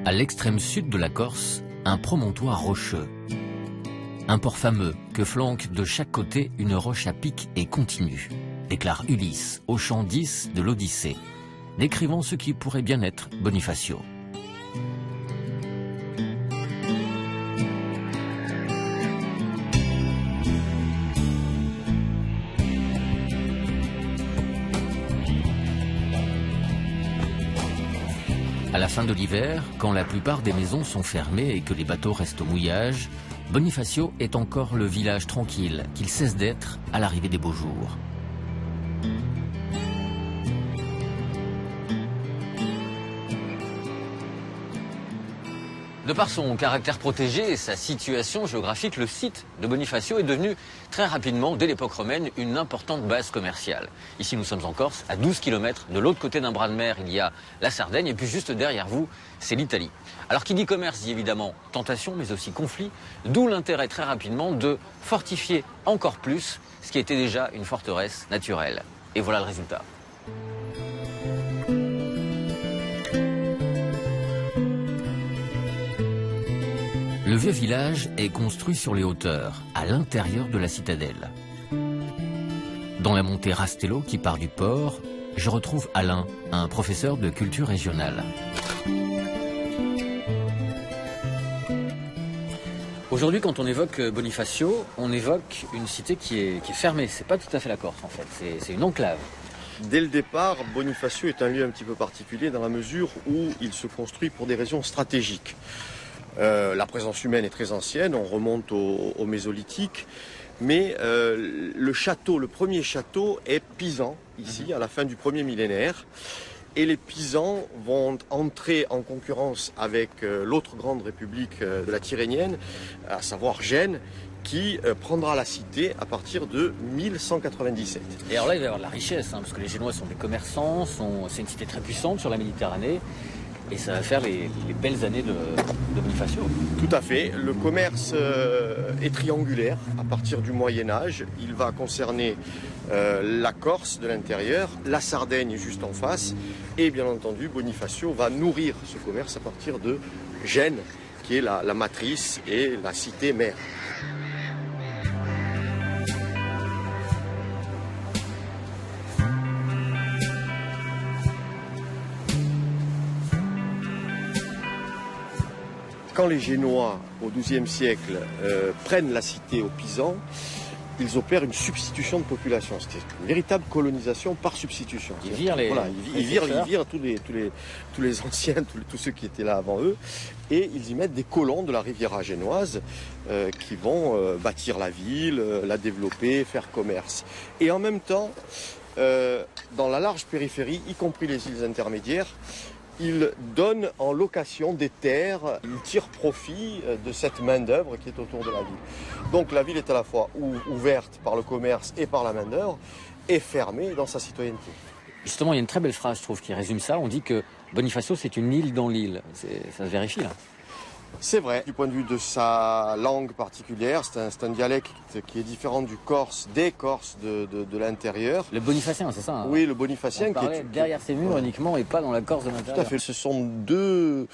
À l'extrême sud de la Corse, un promontoire rocheux. Un port fameux que flanque de chaque côté une roche à pic et continue, déclare Ulysse au chant 10 de l'Odyssée, décrivant ce qui pourrait bien être Bonifacio. À la fin de l'hiver, quand la plupart des maisons sont fermées et que les bateaux restent au mouillage, Bonifacio est encore le village tranquille qu'il cesse d'être à l'arrivée des beaux jours. De par son caractère protégé et sa situation géographique, le site de Bonifacio est devenu très rapidement, dès l'époque romaine, une importante base commerciale. Ici, nous sommes en Corse, à 12 km. De l'autre côté d'un bras de mer, il y a la Sardaigne, et puis juste derrière vous, c'est l'Italie. Alors, qui dit commerce dit évidemment tentation, mais aussi conflit, d'où l'intérêt très rapidement de fortifier encore plus ce qui était déjà une forteresse naturelle. Et voilà le résultat. Le vieux village est construit sur les hauteurs, à l'intérieur de la citadelle. Dans la montée Rastello qui part du port, je retrouve Alain, un professeur de culture régionale. Aujourd'hui, quand on évoque Bonifacio, on évoque une cité qui est fermée. C'est pas tout à fait la Corse en fait, c'est une enclave. Dès le départ, Bonifacio est un lieu un petit peu particulier dans la mesure où il se construit pour des raisons stratégiques. La présence humaine est très ancienne, on remonte au Mésolithique, mais le premier château est pisan, ici, à la fin du premier millénaire. Et les Pisans vont entrer en concurrence avec l'autre grande république de la Tyrrhénienne, à savoir Gênes, qui prendra la cité à partir de 1197. Et alors là, il va y avoir de la richesse, parce que les Génois sont des commerçants, c'est une cité très puissante sur la Méditerranée. Et ça va faire les belles années de Bonifacio. Tout à fait. Le commerce est triangulaire à partir du Moyen-Âge. Il va concerner la Corse de l'intérieur, la Sardaigne juste en face. Et bien entendu, Bonifacio va nourrir ce commerce à partir de Gênes, qui est la matrice et la cité-mère. Quand les Génois, au XIIe siècle, prennent la cité aux Pisans, ils opèrent une substitution de population. C'était une véritable colonisation par substitution. Ils virent tous les anciens, tous ceux qui étaient là avant eux, et ils y mettent des colons de la Riviera génoise qui vont bâtir la ville, la développer, faire commerce. Et en même temps, dans la large périphérie, y compris les îles intermédiaires, ils donnent en location des terres, ils tirent profit de cette main-d'œuvre qui est autour de la ville. Donc la ville est à la fois ouverte par le commerce et par la main-d'œuvre et fermée dans sa citoyenneté. Justement, il y a une très belle phrase, je trouve, qui résume ça. On dit que Bonifacio, c'est une île dans l'île. Ça se vérifie, là. C'est vrai, du point de vue de sa langue particulière, c'est un dialecte qui est différent du corse, des Corses de l'intérieur. Le bonifacien, c'est ça, hein? Oui, le bonifacien. Qui est derrière ces murs uniquement et pas dans la Corse de l'intérieur. Tout à fait. Ce sont deux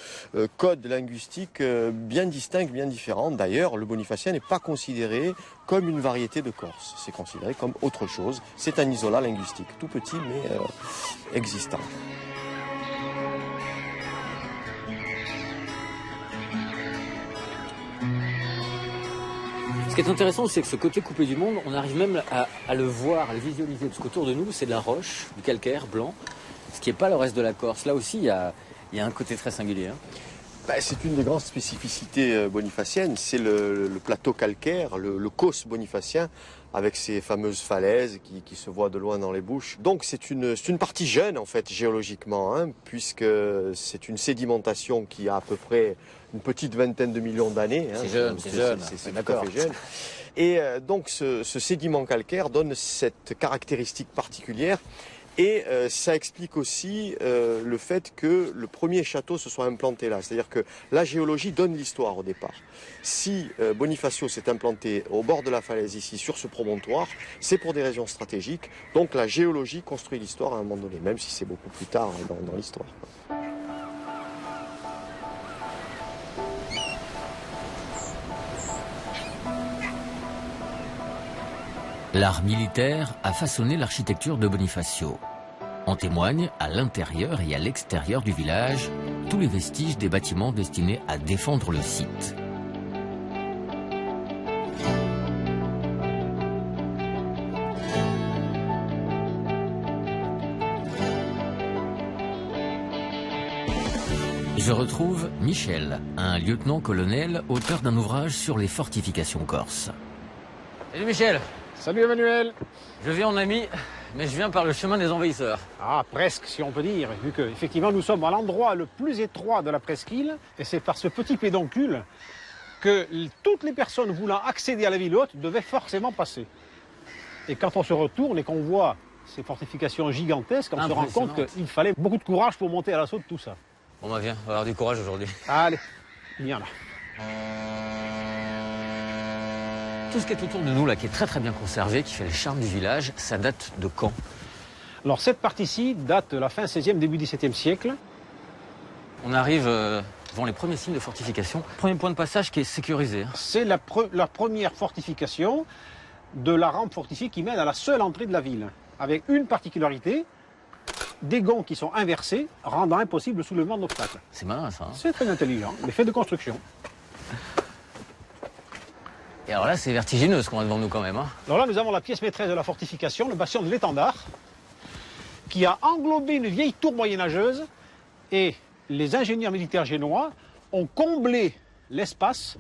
codes linguistiques bien distincts, bien différents. D'ailleurs, le bonifacien n'est pas considéré comme une variété de Corse. C'est considéré comme autre chose. C'est un isolat linguistique, tout petit mais existant. Ce qui est intéressant, c'est que ce côté coupé du monde, on arrive même à le voir, à le visualiser, parce qu'autour de nous, c'est de la roche, du calcaire blanc, ce qui n'est pas le reste de la Corse. Là aussi, il y a un côté très singulier. Hein. C'est une des grandes spécificités bonifaciennes, c'est le plateau calcaire, le causse bonifacien, avec ces fameuses falaises qui se voient de loin dans les bouches. Donc c'est une partie jeune, en fait, géologiquement, hein, puisque c'est une sédimentation qui a à peu près une petite vingtaine de millions d'années. Hein, c'est jeune. C'est tout à fait jeune. Et donc ce sédiment calcaire donne cette caractéristique particulière. Et ça explique aussi le fait que le premier château se soit implanté là. C'est-à-dire que la géologie donne l'histoire au départ. Si Bonifacio s'est implanté au bord de la falaise ici, sur ce promontoire, c'est pour des raisons stratégiques. Donc la géologie construit l'histoire à un moment donné, même si c'est beaucoup plus tard dans l'histoire. L'art militaire a façonné l'architecture de Bonifacio. En témoignent, à l'intérieur et à l'extérieur du village, tous les vestiges des bâtiments destinés à défendre le site. Je retrouve Michel, un lieutenant-colonel, auteur d'un ouvrage sur les fortifications corses. Salut Michel. Salut Emmanuel. Je viens en ami, mais je viens par le chemin des envahisseurs. Ah, presque, si on peut dire, vu que effectivement nous sommes à l'endroit le plus étroit de la presqu'île, et c'est par ce petit pédoncule que toutes les personnes voulant accéder à la ville haute devaient forcément passer. Et quand on se retourne et qu'on voit ces fortifications gigantesques, on se rend compte qu'il fallait beaucoup de courage pour monter à l'assaut de tout ça. Bon bah viens, on va avoir du courage aujourd'hui. Allez, viens là. Tout ce qui est autour de nous là, qui est très bien conservé, qui fait le charme du village, ça date de quand? Alors cette partie-ci date de la fin 16e, début 17e siècle. On arrive devant les premiers signes de fortification. Premier point de passage qui est sécurisé. C'est la première fortification de la rampe fortifiée qui mène à la seule entrée de la ville. Avec une particularité, des gonds qui sont inversés, rendant impossible le soulèvement d'obstacles. C'est malin ça. Hein, c'est très intelligent, mais fait de construction. Et alors là, c'est vertigineux ce qu'on a devant nous quand même. Hein. Alors là, nous avons la pièce maîtresse de la fortification, le bastion de l'Étendard, qui a englobé une vieille tour moyenâgeuse, et les ingénieurs militaires génois ont comblé l'espace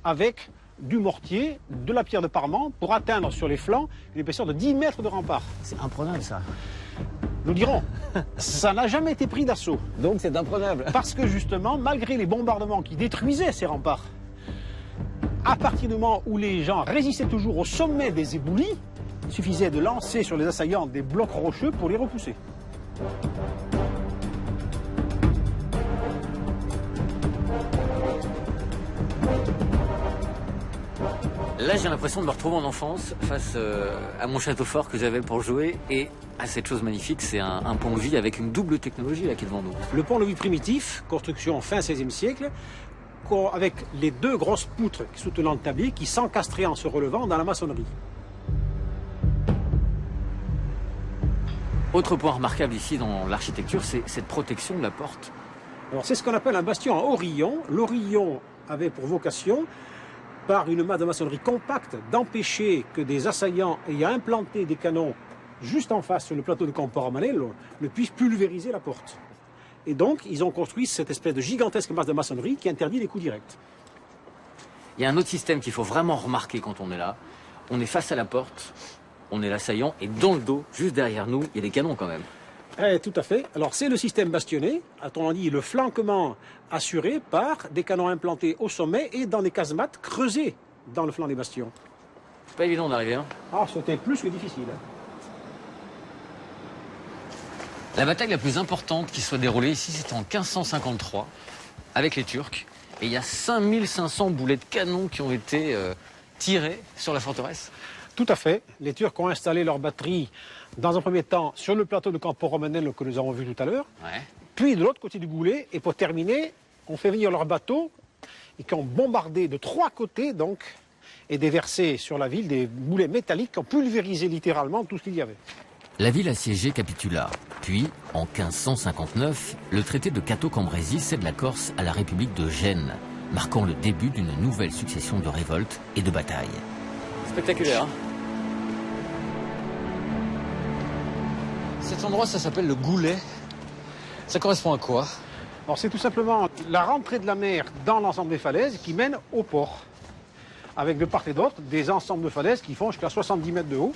avec du mortier, de la pierre de parement, pour atteindre sur les flancs une épaisseur de 10 mètres de rempart. C'est imprenable ça. Nous dirons, ça n'a jamais été pris d'assaut. Donc c'est imprenable. Parce que justement, malgré les bombardements qui détruisaient ces remparts, à partir du moment où les gens résistaient toujours au sommet des éboulis, il suffisait de lancer sur les assaillants des blocs rocheux pour les repousser. Là, j'ai l'impression de me retrouver en enfance face à mon château fort que j'avais pour jouer et à cette chose magnifique, c'est un pont-levis avec une double technologie là qui est devant nous. Le pont-levis primitif, construction fin 16e siècle, avec les deux grosses poutres soutenant le tablier qui s'encastraient en se relevant dans la maçonnerie. Autre point remarquable ici dans l'architecture, c'est cette protection de la porte. Alors c'est ce qu'on appelle un bastion en orillon. L'orillon avait pour vocation, par une masse de maçonnerie compacte, d'empêcher que des assaillants ayant implanté des canons juste en face sur le plateau de Campo-Romanello ne puissent pulvériser la porte. Et donc, ils ont construit cette espèce de gigantesque masse de maçonnerie qui interdit les coups directs. Il y a un autre système qu'il faut vraiment remarquer quand on est là. On est face à la porte, on est l'assaillant, et dans le dos, juste derrière nous, il y a des canons quand même. Tout à fait. Alors, c'est le système bastionné, autrement dit, le flanquement assuré par des canons implantés au sommet et dans des casemates creusées dans le flanc des bastions. C'est pas évident d'arriver, hein? Ah, c'était plus que difficile. La bataille la plus importante qui soit déroulée ici, c'était en 1553, avec les Turcs. Et il y a 5500 boulets de canon qui ont été tirés sur la forteresse. Tout à fait. Les Turcs ont installé leur batterie, dans un premier temps, sur le plateau de Campo-Romanello que nous avons vu tout à l'heure. Ouais. Puis de l'autre côté du goulet. Et pour terminer, on fait venir leurs bateaux et qui ont bombardé de 3 côtés, donc, et déversé sur la ville des boulets métalliques qui ont pulvérisé littéralement tout ce qu'il y avait. La ville assiégée capitula. Puis, en 1559, le traité de Cato Cambrésis cède la Corse à la République de Gênes, marquant le début d'une nouvelle succession de révoltes et de batailles. Spectaculaire, hein? Cet endroit, ça s'appelle le Goulet. Ça correspond à quoi? Alors c'est tout simplement la rentrée de la mer dans l'ensemble des falaises qui mène au port. Avec de part et d'autre des ensembles de falaises qui font jusqu'à 70 mètres de haut.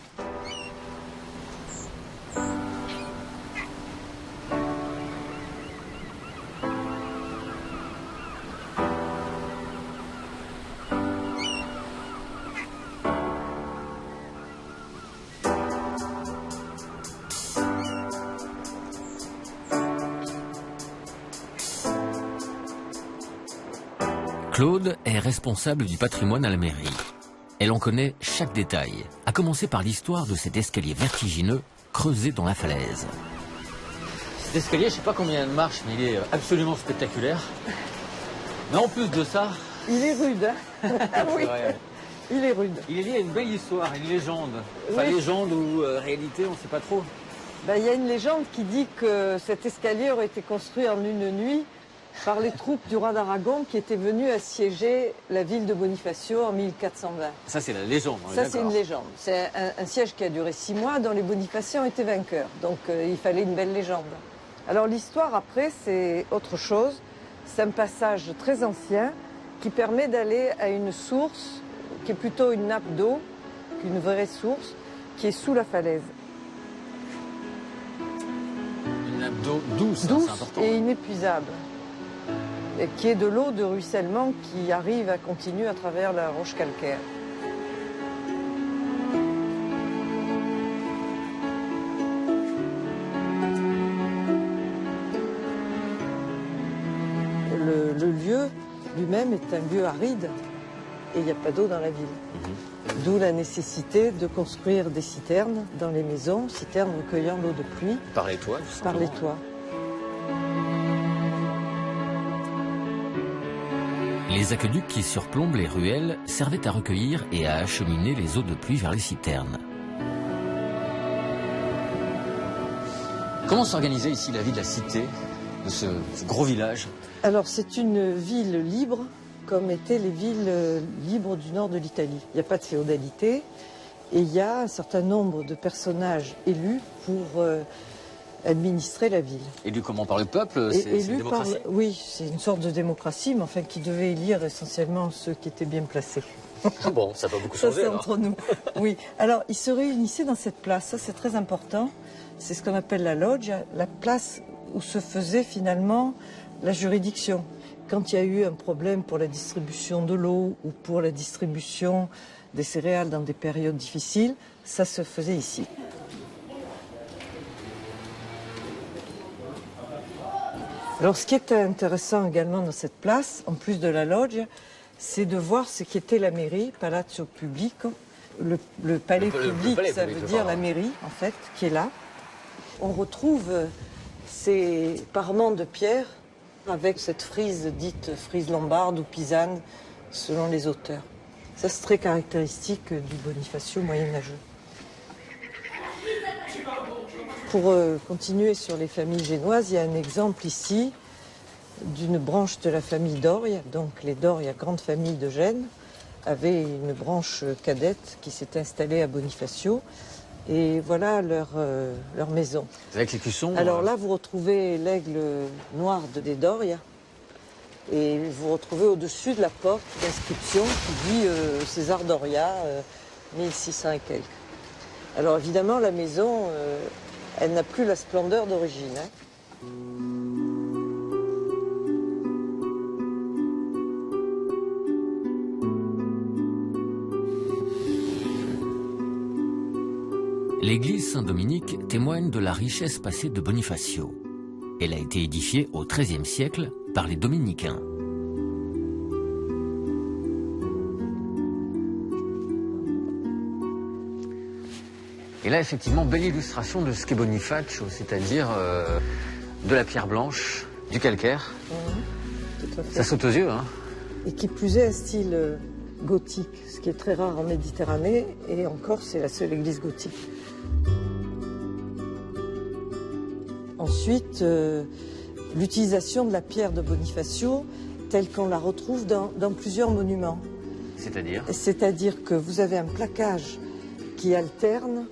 Claude est responsable du patrimoine à la mairie. Elle en connaît chaque détail, à commencer par l'histoire de cet escalier vertigineux creusé dans la falaise. Cet escalier, je ne sais pas combien il y a de marches, mais il est absolument spectaculaire. Mais en plus de ça... Il est rude, hein? Oui. Il est rude. Il est lié à une belle histoire, une légende. Enfin, Oui. légende ou réalité, on ne sait pas trop. Ben, il y a une légende qui dit que cet escalier aurait été construit en une nuit par les troupes du roi d'Aragon qui étaient venues assiéger la ville de Bonifacio en 1420. Ça, c'est la légende. on est Ça, c'est d'accord. une légende. C'est un siège qui a duré 6 mois, dont les Bonifaciens ont été vainqueurs. Donc, il fallait une belle légende. Alors, l'histoire, après, c'est autre chose. C'est un passage très ancien qui permet d'aller à une source, qui est plutôt une nappe d'eau qu'une vraie source, qui est sous la falaise. Une nappe d'eau douce, hein, Douce c'est important. et inépuisable. Et qui est de l'eau de ruissellement qui arrive à continuer à travers la roche calcaire. Le lieu lui-même est un lieu aride et il n'y a pas d'eau dans la ville. D'où la nécessité de construire des citernes dans les maisons, citernes recueillant l'eau de pluie Par les toits, tout par simplement. les toits. Les aqueducs qui surplombent les ruelles servaient à recueillir et à acheminer les eaux de pluie vers les citernes. Comment s'organisait ici la vie de la cité, de ce gros village? Alors c'est une ville libre, comme étaient les villes libres du nord de l'Italie. Il n'y a pas de féodalité et il y a un certain nombre de personnages élus pour administrer la ville. Élu comment? Par le peuple? Et C'est une élus par, démocratie? oui, c'est une sorte de démocratie, mais enfin qui devait élire essentiellement ceux qui étaient bien placés. Ah bon, ça n'a pas beaucoup Ça changé c'est alors. entre nous. Oui. Alors ils se réunissaient dans cette place, ça c'est très important. C'est ce qu'on appelle la loggia, la place où se faisait finalement la juridiction. Quand il y a eu un problème pour la distribution de l'eau ou pour la distribution des céréales dans des périodes difficiles, ça se faisait ici. Alors ce qui est intéressant également dans cette place, en plus de la loggia, c'est de voir ce qu'était la mairie, Palazzo Pubblico. Le palais public, palais ça public, veut dire pardon. la mairie, en fait, qui est là. On retrouve ces parements de pierre avec cette frise dite frise lombarde ou pisane, selon les auteurs. Ça, c'est très caractéristique du Bonifacio moyenâgeux. Pour continuer sur les familles génoises, il y a un exemple ici d'une branche de la famille Doria. Donc les Doria, grande famille de Gênes, avaient une branche cadette qui s'est installée à Bonifacio. Et voilà leur maison. Avec l'écusson. Alors là, vous retrouvez l'aigle noir des Doria. Et vous retrouvez au-dessus de la porte l'inscription qui dit César Doria, 1600 et quelques. Alors évidemment, la maison, elle n'a plus la splendeur d'origine. Hein. L'église Saint-Dominique témoigne de la richesse passée de Bonifacio. Elle a été édifiée au XIIIe siècle par les dominicains. Et là, effectivement, belle illustration de ce qu'est Bonifacio, c'est-à-dire de la pierre blanche, du calcaire. Tout à fait. Ça saute aux yeux, hein. Et qui plus est un style gothique, ce qui est très rare en Méditerranée, et en Corse, c'est la seule église gothique. Ensuite, l'utilisation de la pierre de Bonifacio, telle qu'on la retrouve dans plusieurs monuments. C'est-à-dire? C'est-à-dire que vous avez un plaquage qui alterne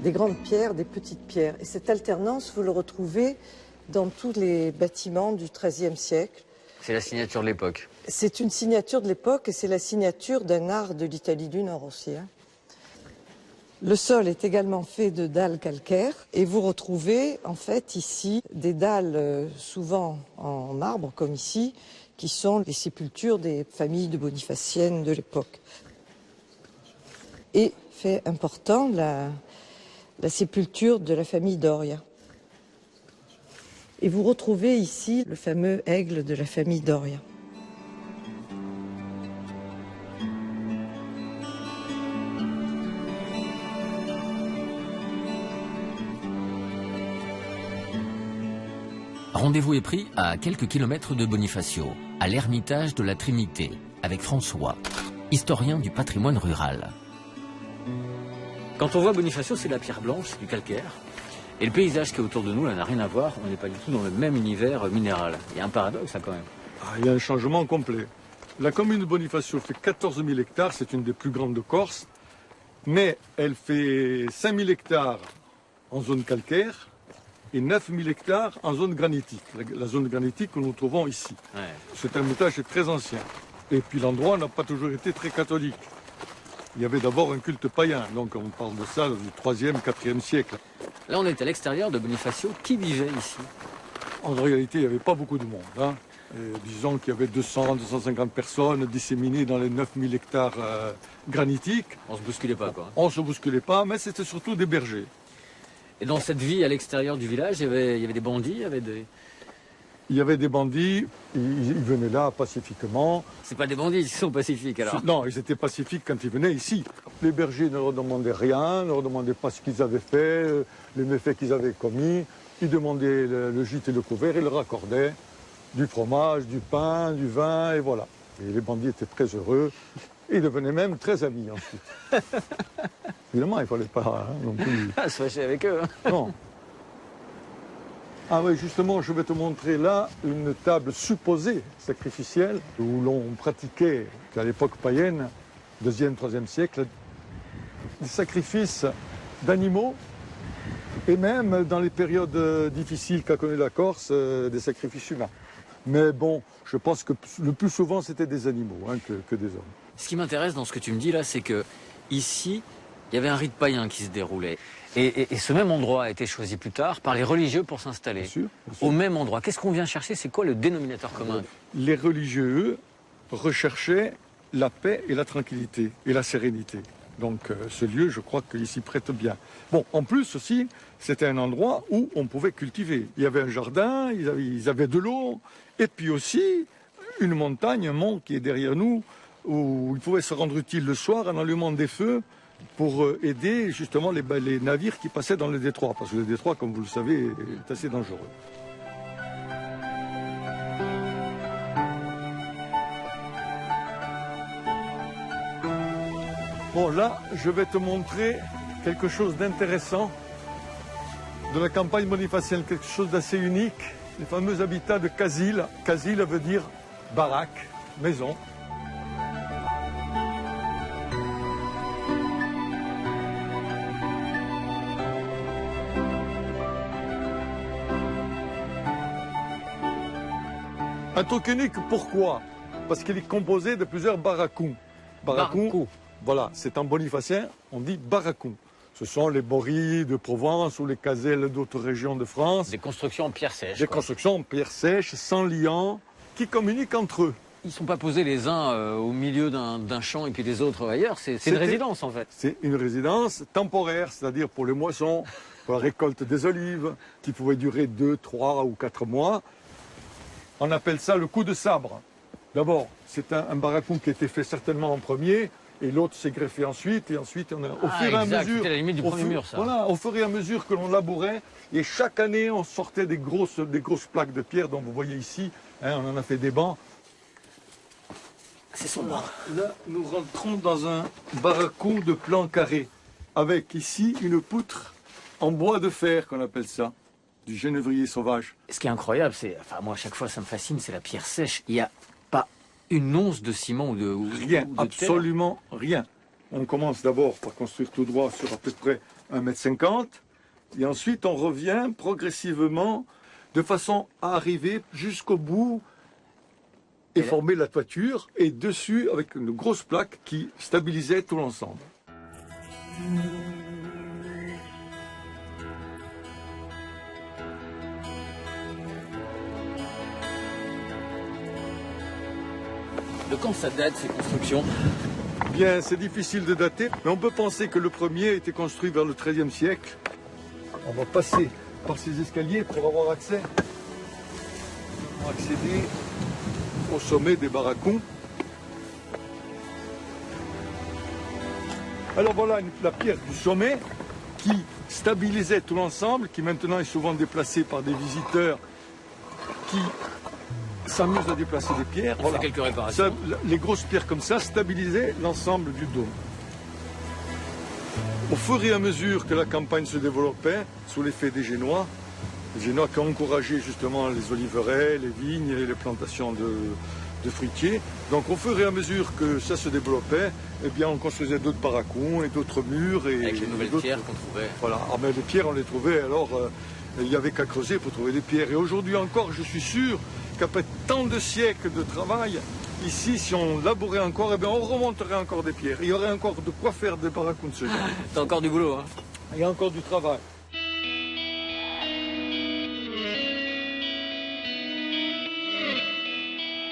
des grandes pierres, des petites pierres. Et cette alternance, vous le retrouvez dans tous les bâtiments du XIIIe siècle. C'est la signature de l'époque. C'est une signature de l'époque et c'est la signature d'un art de l'Italie du Nord aussi. Hein. Le sol est également fait de dalles calcaires et vous retrouvez en fait ici des dalles souvent en marbre comme ici qui sont les sépultures des familles de bonifaciennes de l'époque. Et fait important, la sépulture de la famille Doria. Et vous retrouvez ici le fameux aigle de la famille Doria. Rendez-vous est pris à quelques kilomètres de Bonifacio, à l'ermitage de la Trinité, avec François. historien du patrimoine rural. Quand on voit Bonifacio, c'est de la pierre blanche, du calcaire. Et le paysage qui est autour de nous, là, n'a rien à voir. On n'est pas du tout dans le même univers minéral. Il y a un paradoxe, là, quand même. Ah, il y a un changement complet. La commune de Bonifacio fait 14 000 hectares, c'est une des plus grandes de Corse. Mais elle fait 5 000 hectares en zone calcaire et 9 000 hectares en zone granitique. La zone granitique que nous trouvons ici. Ouais. Cet hermitage est très ancien. Et puis l'endroit n'a pas toujours été très catholique. Il y avait d'abord un culte païen, donc on parle de ça du 3e, 4e siècle. Là, on est à l'extérieur de Bonifacio. Qui vivait ici? En réalité, il n'y avait pas beaucoup de monde. Hein. Disons qu'il y avait 200, 250 personnes disséminées dans les 9000 hectares granitiques. On se bousculait pas, quoi. On ne se bousculait pas, mais c'était surtout des bergers. Et dans cette vie à l'extérieur du village, il y avait des bandits, il y avait des... Il y avait des bandits, ils venaient là pacifiquement. C'est pas des bandits, ils sont pacifiques, alors. Non, ils étaient pacifiques quand ils venaient ici. Les bergers ne leur demandaient rien, ne leur demandaient pas ce qu'ils avaient fait, les méfaits qu'ils avaient commis. Ils demandaient le gîte et le couvert, ils leur accordaient du fromage, du pain, du vin, et voilà. Et les bandits étaient très heureux. Et ils devenaient même très amis ensuite. Évidemment, il ne fallait pas non plus... Ah, se fâcher avec eux. Non. Ah oui, justement, je vais te montrer là une table supposée sacrificielle où l'on pratiquait, à l'époque païenne, 2e, 3e siècle, des sacrifices d'animaux et même dans les périodes difficiles qu'a connu la Corse, des sacrifices humains. Mais bon, je pense que le plus souvent, c'était des animaux que des hommes. Ce qui m'intéresse dans ce que tu me dis là, c'est que ici, il y avait un rite païen qui se déroulait. Et ce même endroit a été choisi plus tard par les religieux pour s'installer. Bien sûr, bien sûr. Au même endroit. Qu'est-ce qu'on vient chercher? C'est quoi le dénominateur commun? Les religieux, eux, recherchaient la paix et la tranquillité et la sérénité. Donc ce lieu, je crois qu'il s'y prête bien. Bon, en plus aussi, c'était un endroit où on pouvait cultiver. Il y avait un jardin, ils avaient de l'eau, et puis aussi une montagne, un mont qui est derrière nous, où ils pouvaient se rendre utile le soir en allumant des feux pour aider justement les navires qui passaient dans le détroit. Parce que le détroit, comme vous le savez, est assez dangereux. Bon, là, je vais te montrer quelque chose d'intéressant de la campagne bonifacienne, quelque chose d'assez unique. Les fameux habitats de Casil. Casil veut dire baraque, maison. Un truc unique, pourquoi? Parce qu'il est composé de plusieurs baracons. Baracons, voilà, c'est en bonifacien, on dit baracons. Ce sont les boris de Provence ou les caselles d'autres régions de France. Des constructions en pierre sèche. Des quoi. constructions en pierre sèche, sans liant, qui communiquent entre eux. Ils ne sont pas posés les uns au milieu d'un champ et puis les autres ailleurs. C'est une résidence en fait. C'est une résidence temporaire, c'est-à-dire pour les moissons, pour la récolte des olives, qui pouvait durer 2, 3 ou 4 mois. On appelle ça le coup de sabre. D'abord, c'est un baracon qui a été fait certainement en premier, et l'autre s'est greffé ensuite, et ensuite on a, au fur et à mesure, c'était la limite du premier mur, ça. Voilà, au fur et à mesure que l'on labourait, et chaque année on sortait des grosses plaques de pierre, dont vous voyez ici, on en a fait des bancs. C'est sombre. Là, nous rentrons dans un baracon de plan carré, avec ici une poutre en bois de fer, qu'on appelle ça, du genévrier sauvage. Ce qui est incroyable, c'est, enfin moi à chaque fois ça me fascine, c'est la pierre sèche. Il n'y a pas une once de ciment ou de rien, ou de absolument rien. On commence d'abord par construire tout droit sur à peu près 1,50 m, et ensuite on revient progressivement de façon à arriver jusqu'au bout et former la toiture, et dessus avec une grosse plaque qui stabilisait tout l'ensemble. De quand ça date ces constructions? Bien, c'est difficile de dater, mais on peut penser que le premier a été construit vers le XIIIe siècle. On va passer par ces escaliers pour avoir accès, pour accéder au sommet des barracons. Alors voilà la pierre du sommet qui stabilisait tout l'ensemble, qui maintenant est souvent déplacée par des visiteurs qui s'amuse à déplacer des pierres. On fait quelques réparations. Ça, les grosses pierres comme ça stabilisaient l'ensemble du dôme. Au fur et à mesure que la campagne se développait, sous l'effet des Génois qui ont encouragé justement les oliveraies, les vignes et les plantations de fruitiers. Donc au fur et à mesure que ça se développait, eh bien on construisait d'autres barracons et d'autres murs. Et avec les nouvelles pierres qu'on trouvait. Voilà, ah, mais les pierres on les trouvait, alors il n'y avait qu'à creuser pour trouver des pierres. Et aujourd'hui encore, je suis sûr qu'après tant de siècles de travail, ici, si on labourait encore, eh bien, on remonterait encore des pierres. Il y aurait encore de quoi faire des barracons de ce genre. T'as encore du boulot, hein? Il y a encore du travail.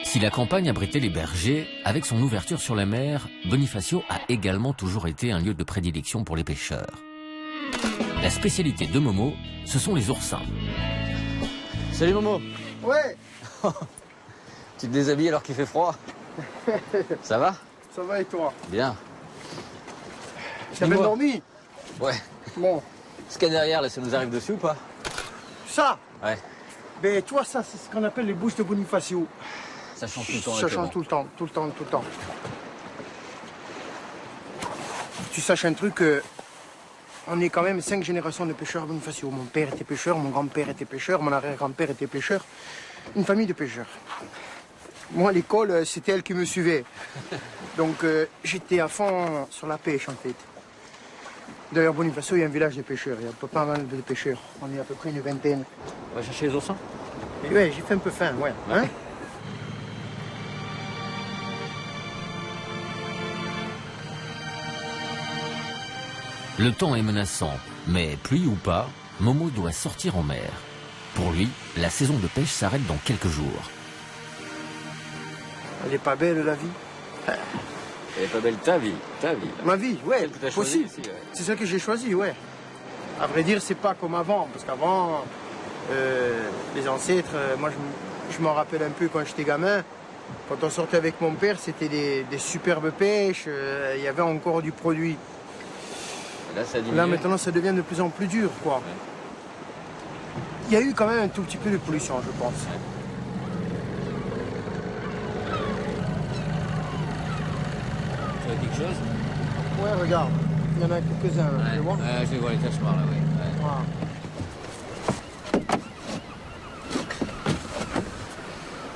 Si la campagne abritait les bergers, avec son ouverture sur la mer, Bonifacio a également toujours été un lieu de prédilection pour les pêcheurs. La spécialité de Momo, ce sont les oursins. Salut Momo. Ouais. Tu te déshabilles alors qu'il fait froid? Ça va? Ça va et toi? Bien. T'as bien dormi? Ouais. Bon. Ce qu'il y a derrière, là, ça nous arrive dessus ou pas? Ça? Ouais. Ben toi, ça c'est ce qu'on appelle les bouches de Bonifacio. Ça change tout le temps. Ça change tout le temps, tout le temps, tout le temps. Tu saches un truc, on est quand même 5 générations de pêcheurs à Bonifacio. Mon père était pêcheur, mon grand-père était pêcheur, mon arrière-grand-père était pêcheur. Une famille de pêcheurs. Moi, à l'école, c'était elle qui me suivait. Donc, j'étais à fond sur la pêche, en fait. D'ailleurs, Bonifacio, il y a un village de pêcheurs. Il y a pas mal de pêcheurs. On est à peu près une vingtaine. On va chercher les oursins? Et ouais, j'ai fait un peu faim, ouais. Hein? Le temps est menaçant, mais pluie ou pas, Momo doit sortir en mer. Pour lui, la saison de pêche s'arrête dans quelques jours. Elle est pas belle, la vie? Elle est pas belle ta vie, ta vie. Ma vie, ouais, Celle que t'as choisie possible. ici, ouais. C'est ça que j'ai choisi, ouais. À vrai dire, c'est pas comme avant, parce qu'avant, les ancêtres, moi je m'en rappelle un peu quand j'étais gamin. Quand on sortait avec mon père, c'était des superbes pêches, il y avait encore du produit. Là, ça diminue. Là, maintenant, ça devient de plus en plus dur, quoi. Ouais. Il y a eu quand même un tout petit peu de pollution, je pense. Tu as quelque chose? Ouais, regarde, il y en a quelques-uns, là, tu les vois? Je les vois, les taches noires, là, oui. Ouais. Voilà.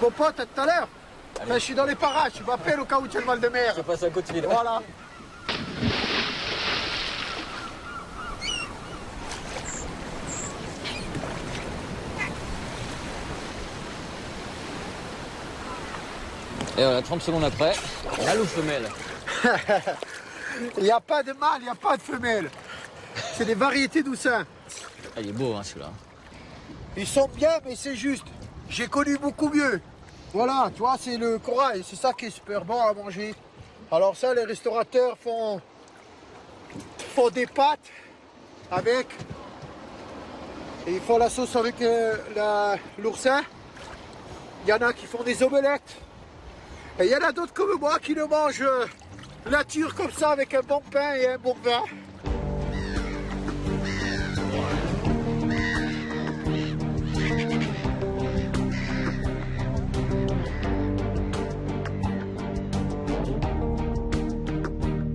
Mon pote, à tout à l'heure. Je suis dans les parages, tu m'appelles au cas où tu as le mal de mer. Je passe un coup de fil. Voilà. Et voilà, 30 secondes après, mâle ou femelle? Il n'y a pas de mâle, il n'y a pas de femelle. C'est des variétés d'oursins. Ah, il est beau, hein, celui-là. Ils sont bien, mais c'est juste. J'ai connu beaucoup mieux. Voilà, tu vois, c'est le corail. C'est ça qui est super bon à manger. Alors ça, les restaurateurs font des pâtes avec. Et ils font la sauce avec l'oursin. Il y en a qui font des omelettes. Et il y en a d'autres comme moi qui le mangent nature comme ça avec un bon pain et un bon vin.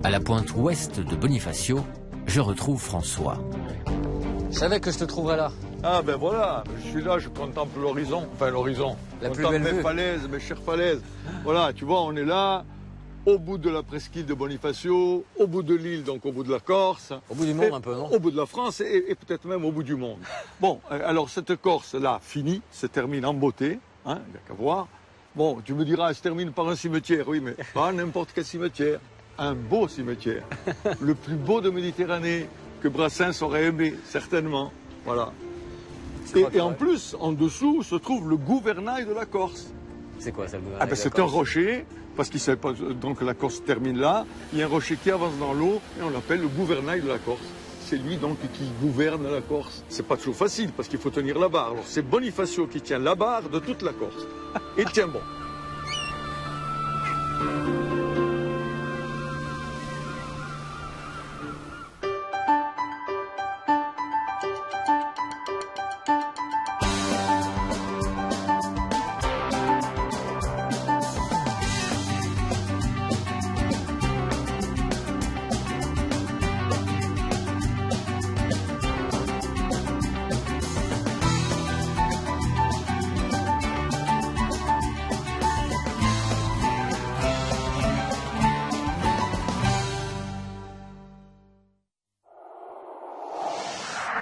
À la pointe ouest de Bonifacio, je retrouve François. Je savais que je te trouverais là. Ah ben voilà, je suis là, je contemple l'horizon, enfin l'horizon. La plus contemple belle mes vue. falaises, mes chères falaises. Voilà, tu vois, on est là, au bout de la presqu'île de Bonifacio, au bout de l'île, donc au bout de la Corse. Au bout du monde, Et un peu, non? Au bout de la France et peut-être même au bout du monde. Bon, alors cette Corse-là, finie, se termine en beauté, hein, il n'y a qu'à voir. Bon, tu me diras, elle se termine par un cimetière, oui, mais pas n'importe quel cimetière. Un beau cimetière, le plus beau de Méditerranée, que Brassens aurait aimé, certainement. Voilà. Et en plus, en dessous, se trouve le gouvernail de la Corse. C'est quoi ça, le gouvernail Ah ben, de la c'est un Corse? rocher, parce qu'il savait pas, donc la Corse termine là, il y a un rocher qui avance dans l'eau, et on l'appelle le gouvernail de la Corse. C'est lui donc qui gouverne la Corse. C'est pas toujours facile, parce qu'il faut tenir la barre. Alors c'est Bonifacio qui tient la barre de toute la Corse. Et il tient bon.